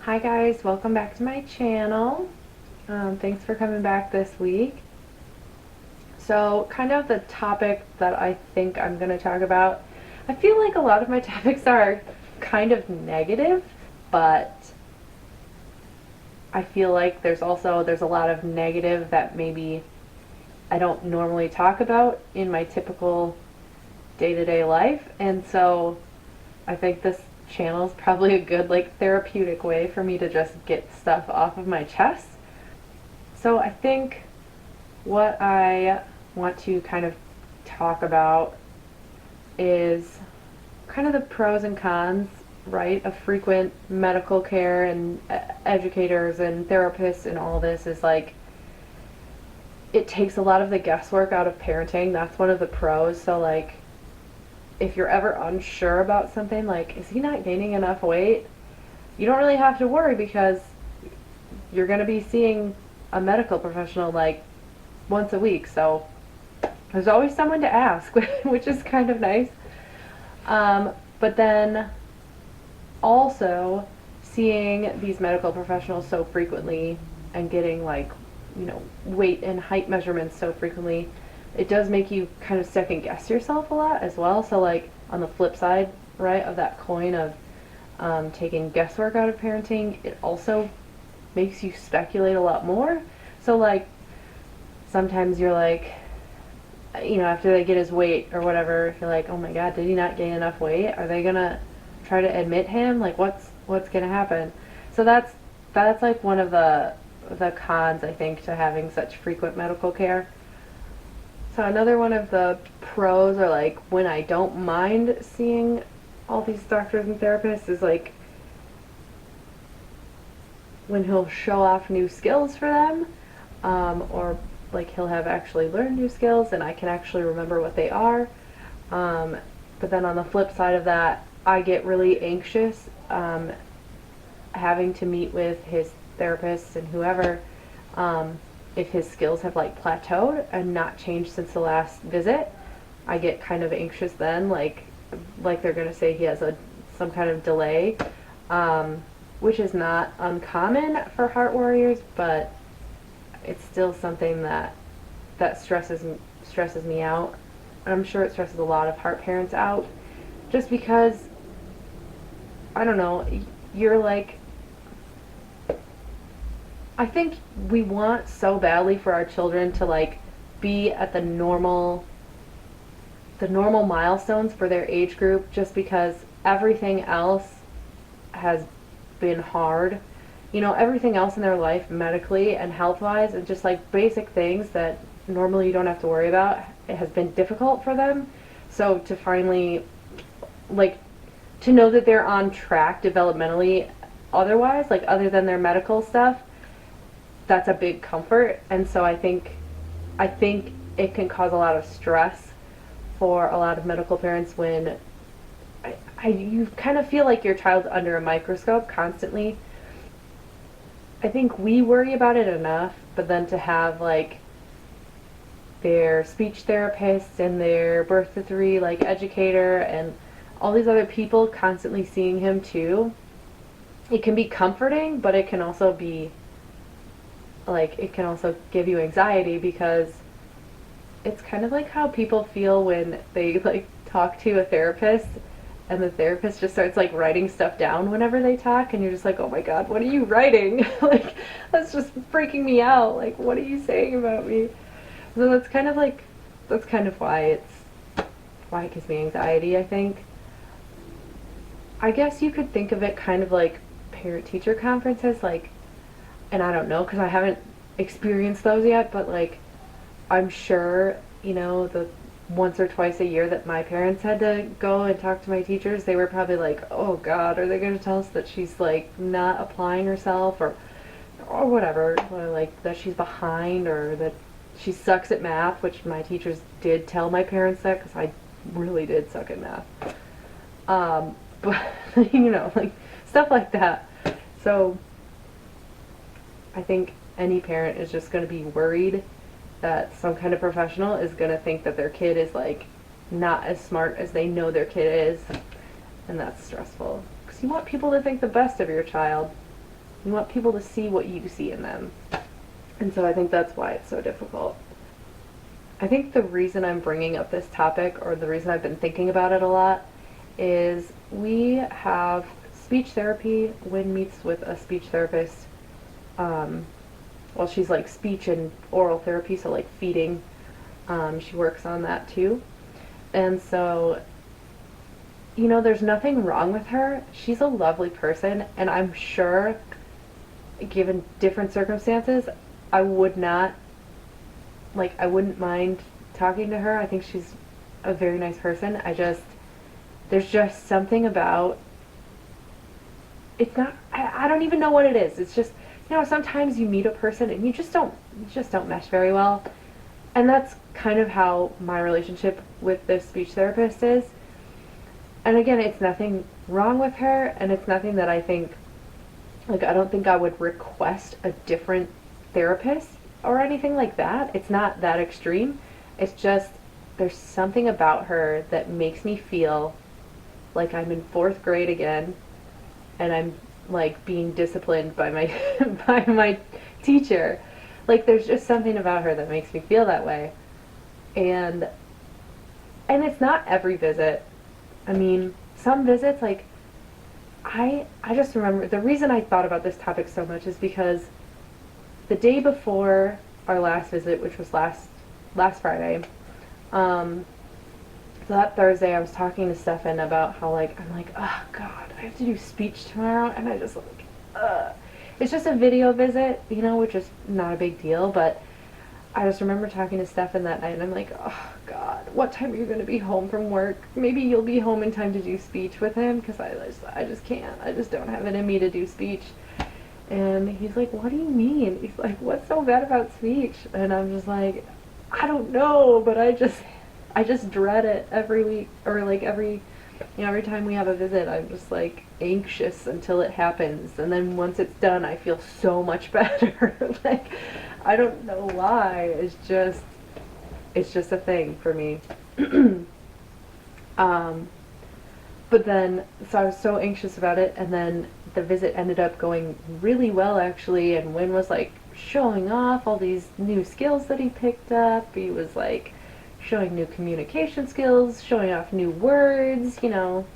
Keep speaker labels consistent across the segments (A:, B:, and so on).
A: Hi guys, welcome back to my channel. Thanks for coming back this week. So kind of the topic that I think I'm going to talk about, I feel like a lot of my topics are kind of negative, but I feel like there's a lot of negative that maybe I don't normally talk about in my typical day-to-day life, and so I think this channel is probably a good therapeutic way for me to just get stuff off of my chest. So I think what I want to kind of talk about is kind of the pros and cons, right, of frequent medical care and educators and therapists and all this is it takes a lot of the guesswork out of parenting. That's one of the pros. So if you're ever unsure about something, like, is he not gaining enough weight? You don't really have to worry because you're going to be seeing a medical professional once a week. So there's always someone to ask, which is kind of nice. But then also seeing these medical professionals so frequently and getting weight and height measurements so frequently, it does make you kind of second guess yourself a lot as well. So on the flip side, right, of that coin of taking guesswork out of parenting, it also makes you speculate a lot more. So sometimes you're after they get his weight or whatever, you're like, oh my god, did he not gain enough weight? Are they gonna try to admit him? What's gonna happen? So that's one of the cons, I think, to having such frequent medical care. So another one of the pros, or when I don't mind seeing all these doctors and therapists, is when he'll show off new skills for them, or he'll have actually learned new skills and I can actually remember what they are. But then on the flip side of that, I get really anxious having to meet with his therapist and whoever, if his skills have plateaued and not changed since the last visit. I get kind of anxious then, they're going to say he has some kind of delay, which is not uncommon for heart warriors, but it's still something that stresses me out. I'm sure it stresses a lot of heart parents out, just because, I don't know, you're I think we want so badly for our children to be at the normal milestones for their age group, just because everything else has been hard. Everything else in their life, medically and health-wise, and just basic things that normally you don't have to worry about, it has been difficult for them. So to finally, to know that they're on track developmentally otherwise, other than their medical stuff, that's a big comfort. And so I think it can cause a lot of stress for a lot of medical parents when you kind of feel like your child's under a microscope constantly. I think we worry about it enough, but then to have their speech therapist and their birth to three educator and all these other people constantly seeing him too, it can be comforting, but it can also be it can also give you anxiety, because it's kind of like how people feel when they talk to a therapist and the therapist just starts writing stuff down whenever they talk, and you're just like, oh my god, what are you writing? That's just freaking me out. What are you saying about me? So that's kind of why it gives me anxiety, I think. I guess you could think of it kind of like parent-teacher conferences, and I don't know because I haven't experienced those yet, but I'm sure, the once or twice a year that my parents had to go and talk to my teachers, they were probably oh god, are they going to tell us that she's not applying herself, or whatever, or that she's behind, or that she sucks at math, which my teachers did tell my parents that, because I really did suck at math. But stuff like that. So I think any parent is just going to be worried that some kind of professional is going to think that their kid is not as smart as they know their kid is, and that's stressful, because you want people to think the best of your child. You want people to see what you see in them. And so I think that's why it's so difficult. I think the reason I'm bringing up this topic, or the reason I've been thinking about it a lot, is we have speech therapy. Wynn meets with a speech therapist. Well, she's like speech and oral therapy, so like feeding. She works on that too. And so, you know, there's nothing wrong with her. She's a lovely person, and I'm sure, given different circumstances, I would not, like, I wouldn't mind talking to her. I think she's a very nice person. There's just something about, it's not, I don't even know what it is. It's just, you know, sometimes you meet a person and you just don't mesh very well. And that's kind of how my relationship with this speech therapist is. And again, it's nothing wrong with her, and it's nothing that I think, like, I don't think I would request a different therapist or anything like that. It's not that extreme. It's just, there's something about her that makes me feel like I'm in 4th grade again, and I'm, like, being disciplined by my, by my teacher. Like, there's just something about her that makes me feel that way. And it's not every visit. I mean, some visits, like, I just remember, the reason I thought about this topic so much is because the day before our last visit, which was last Friday, so that Thursday I was talking to Stefan about how, like, I'm like, oh God, I have to do speech tomorrow, and I just, like, it's just a video visit, you know, which is not a big deal, but I just remember talking to Stefan that night, and I'm like, oh God, what time are you going to be home from work? Maybe you'll be home in time to do speech with him, because I just can't. I just don't have it in me to do speech. And he's like, what do you mean? He's like, what's so bad about speech? And I'm just like, I don't know, but I just dread it every week, or like every time we have a visit. I'm just like anxious until it happens, and then once it's done, I feel so much better. Like, I don't know why. It's just a thing for me. But then, so I was so anxious about it, and then the visit ended up going really well, actually, and Wynn was like showing off all these new skills that he picked up. He was like showing new communication skills, showing off new words, you know,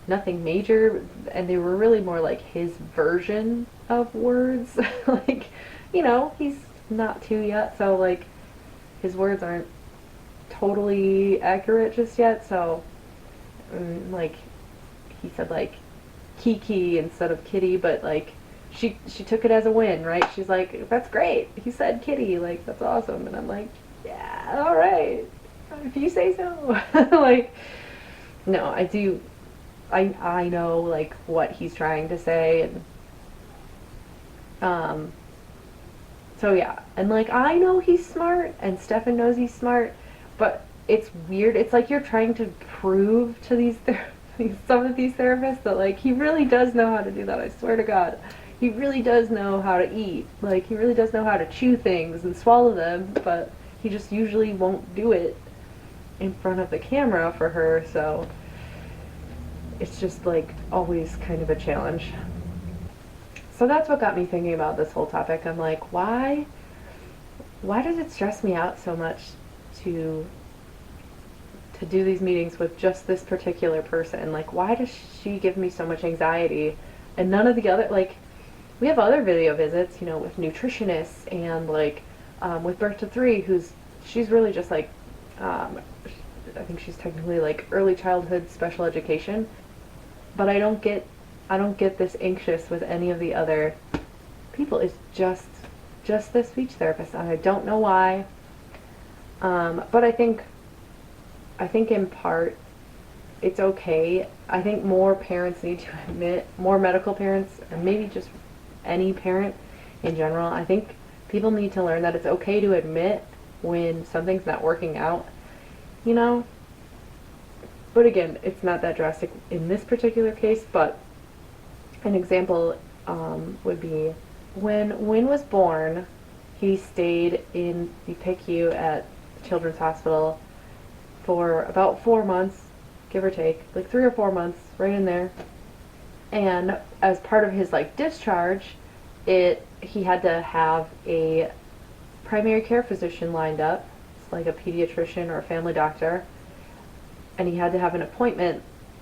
A: nothing major, and they were really more like his version of words. Like, you know, he's not 2 yet, so like his words aren't totally accurate just yet, so like he said like Kiki instead of kitty, but like she took it as a win, right? She's like, that's great, he said kitty, like that's awesome. And I'm like, yeah, all right, if you say so. Like, no, I know like what he's trying to say, and so yeah, and like I know he's smart, and Stefan knows he's smart, but it's weird. It's like you're trying to prove to some of these therapists that like he really does know how to do that. I swear to God, he really does know how to eat. Like he really does know how to chew things and swallow them, but he just usually won't do it in front of the camera for her. So it's just like always kind of a challenge. So that's what got me thinking about this whole topic. I'm like, why does it stress me out so much to do these meetings with just this particular person? Like, why does she give me so much anxiety? And none of the other, like, we have other video visits, you know, with nutritionists and like with Birth to 3, she's really just like, I think she's technically like early childhood special education, but I don't get this anxious with any of the other people. It's just the speech therapist, and I don't know why. But I think in part it's okay. I think more parents need to admit, more medical parents, and maybe just any parent in general, I think people need to learn that it's okay to admit when something's not working out, you know? But again, it's not that drastic in this particular case, but an example would be when Wynn was born, he stayed in the PICU at Children's Hospital for about 4 months, give or take, like 3 or 4 months, right in there. And as part of his like discharge, he had to have a primary care physician lined up, like a pediatrician or a family doctor, and he had to have an appointment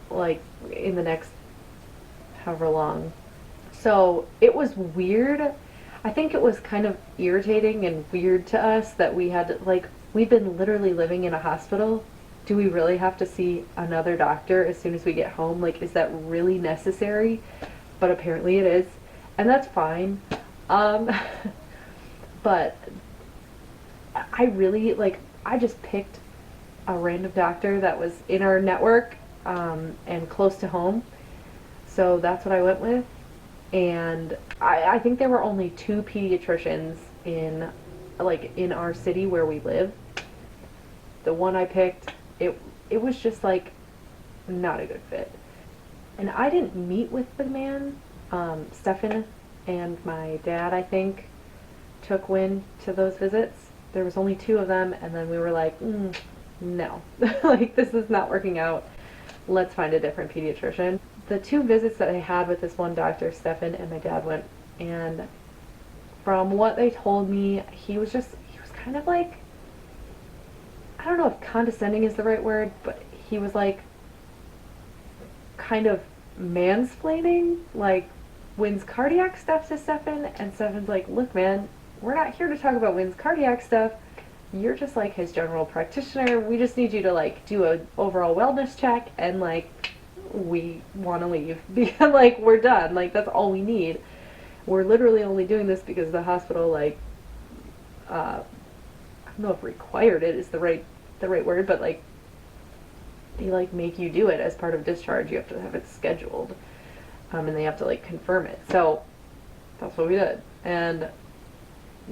A: like in the next however long. So it was weird. I think it was kind of irritating and weird to us that we had to, like, we've been literally living in a hospital. Do we really have to see another doctor as soon as we get home? Like, is that really necessary? But apparently it is, and that's fine. Um, but I really, like, I just picked a random doctor that was in our network and close to home. So that's what I went with. And I think there were only two pediatricians in our city where we live. The one I picked, it was just like not a good fit. And I didn't meet with the man. Stefan and my dad, I think, took Win to those visits. There was only two of them, and then we were like, no, like this is not working out. Let's find a different pediatrician. The two visits that I had with this one doctor, Stefan and my dad went, and from what they told me, he was kind of like, I don't know if condescending is the right word, but he was like kind of mansplaining, like Wynn's cardiac stuff to Stefan, and Stefan's like, look man, we're not here to talk about Wynn's cardiac stuff. You're just like his general practitioner. We just need you to like do a overall wellness check, and like we want to leave because like we're done. Like that's all we need. We're literally only doing this because the hospital like I don't know if required it is the right word, but like they like make you do it as part of discharge. You have to have it scheduled, and they have to like confirm it. So that's what we did. And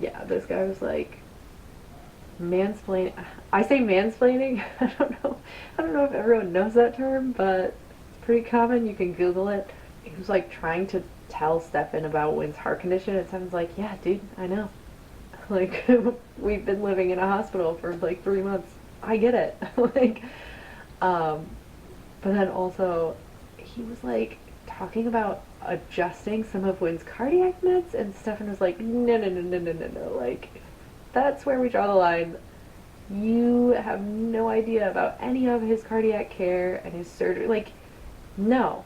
A: yeah, this guy was like mansplaining. I say mansplaining. I don't know if everyone knows that term, but it's pretty common. You can Google it. He was like trying to tell Stefan about Wynn's heart condition, and Stefan's like, yeah, dude, I know. Like, we've been living in a hospital for like 3 months. I get it. Like, but then also, he was like talking about adjusting some of Wynn's cardiac meds, and Stefan was like, no, no, no, no, no, no, no. Like, that's where we draw the line. You have no idea about any of his cardiac care and his surgery. Like, no,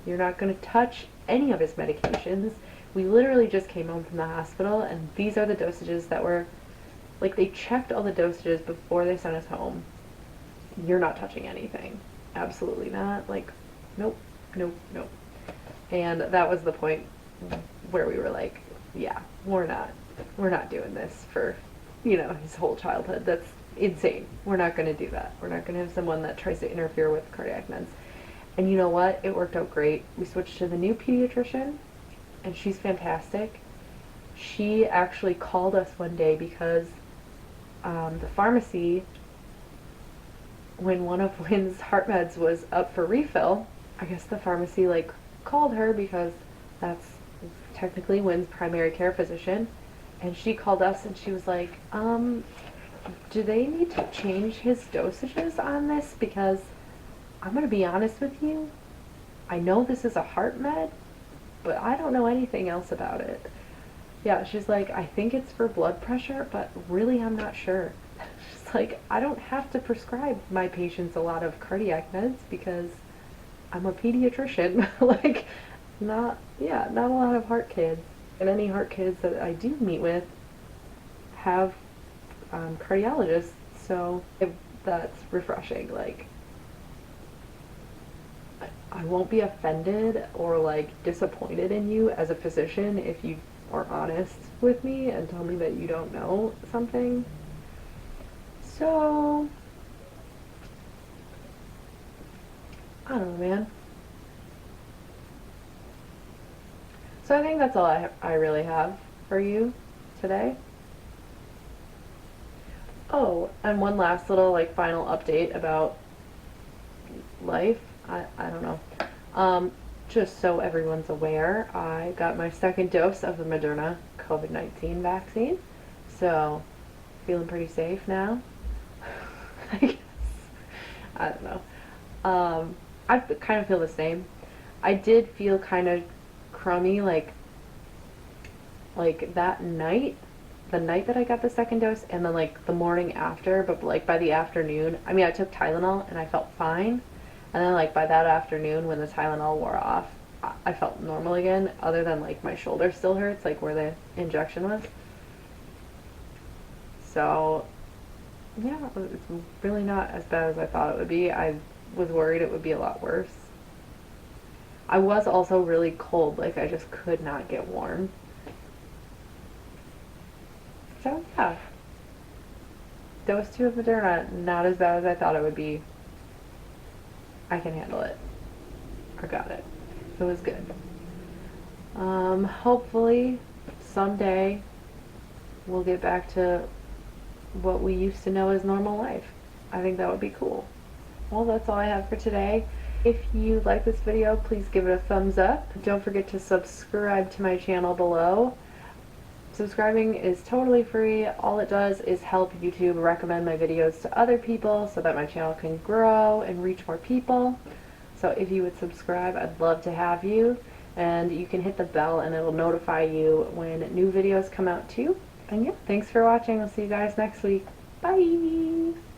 A: you're not going to touch any of his medications. We literally just came home from the hospital, and these are the dosages that were, like, they checked all the dosages before they sent us home. You're not touching anything. Absolutely not. Like, nope, nope, nope. And that was the point where we were like, yeah, we're not doing this for, his whole childhood. That's insane. We're not going to do that. We're not going to have someone that tries to interfere with cardiac meds. And you know what? It worked out great. We switched to the new pediatrician, and she's fantastic. She actually called us one day because the pharmacy, when one of Wynn's heart meds was up for refill, I guess the pharmacy like called her because that's technically Wynn's primary care physician, and she called us and she was like, do they need to change his dosages on this? Because I'm going to be honest with you, I know this is a heart med, but I don't know anything else about it. Yeah, she's like, I think it's for blood pressure, but really I'm not sure. She's like, I don't have to prescribe my patients a lot of cardiac meds because I'm a pediatrician. Like, not a lot of heart kids. And any heart kids that I do meet with have cardiologists, so that's refreshing. Like, I won't be offended or like disappointed in you as a physician if you are honest with me and tell me that you don't know something. So, I don't know, man. So I think that's all I really have for you today. Oh, and one last little like final update about life. I don't know. Just so everyone's aware, I got my second dose of the Moderna COVID-19 vaccine. So, feeling pretty safe now. I guess. I don't know. I kind of feel the same. I did feel kind of crummy, like like that night, the night that I got the second dose, and then like the morning after, but like by the afternoon, I mean, I took Tylenol and I felt fine. And then like by that afternoon when the Tylenol wore off, I felt normal again, other than like my shoulder still hurts, like where the injection was. So yeah, it's really not as bad as I thought it would be. I was worried it would be a lot worse. I was also really cold, like I just could not get warm. So yeah, dose 2 of Moderna, not as bad as I thought it would be. I can handle it. I got it. It was good. Hopefully someday we'll get back to what we used to know as normal life. I think that would be cool. Well, that's all I have for today. If you like this video, please give it a thumbs up. Don't forget to subscribe to my channel below. Subscribing is totally free. All it does is help YouTube recommend my videos to other people so that my channel can grow and reach more people. So if you would subscribe, I'd love to have you. And you can hit the bell and it'll notify you when new videos come out too. And yeah, thanks for watching. I'll see you guys next week. Bye!